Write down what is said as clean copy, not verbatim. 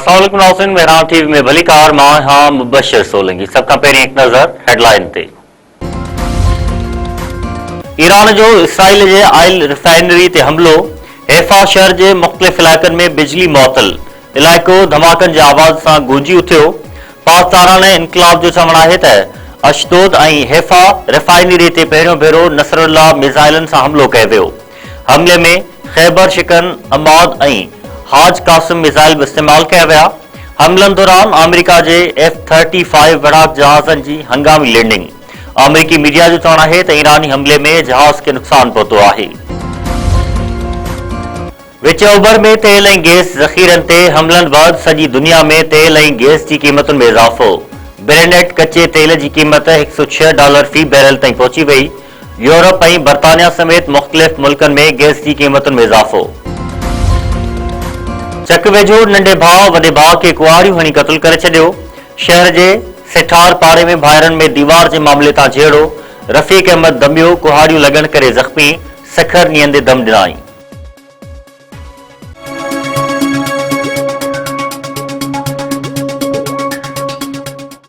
अस्सलाम वालेकुम नाज़रीन, मेहरान टीवी में भली कार मां हां मुबशर सोलंकी। सबका पहिरीं एक नज़र हेडलाइन ते। ईरान जो इसराइल जे ऑयल रिफाइनरी ते हमलो, हैफा शहर जे मुख़्तलिफ़ इलाइक़नि में बिजली मुअत्तल, इलाइक़ो धमाकनि जे आवाज़ सां गूंजी उथियो। पाकिस्तान इनकलाब जो चवणु आहे त अशदोद ऐं हैफा रिफाइनरी ते पहिरियों भेरो नसरुल्लाह मिसाइलनि सां हमलो कयो वियो। हमले में ख़ैबर शिकन, अमाद ऐं हाज कासिम मिसाइल भी इस्तेमाल किया विया। हमलनि दौरान अमेरिका के F-35 विड़ाक जहाज़नि जी हंगामी लैंडिंग। अमेरिकी मीडिया जो चवणु आहे त ईरानी हमले में जहाज़ के नुक़सान पहुतो आहे। विच ओभर में तेल ऐं गैस ज़ख़ीरनि ते हमलनि बैदि सॼी दुनिया में तेल ऐं गैस की क़ीमतुनि में इज़ाफ़ो। ब्रेंडेड कच्चे तेल की क़ीमत $106 फी बैरल ताईं पहुची वई। यूरोप ऐं बरतानिया समेत मुख़्तलिफ़ मुल्कनि में गैस की क़ीमतुनि में इज़ाफ़ो। चक वेझो नंढे भाउ वॾे भाउ खे कुहाड़ियूं हणी क़त्ल करे छॾियो। शहर जे सेठार पाड़े में भाइरनि में दीवार जे मामले तां झेड़ो। रफ़ीक अहमद दमियो, कुहाड़ियूं लॻण करे ज़ख़्मी, सखर नींदे दम ॾिनाई।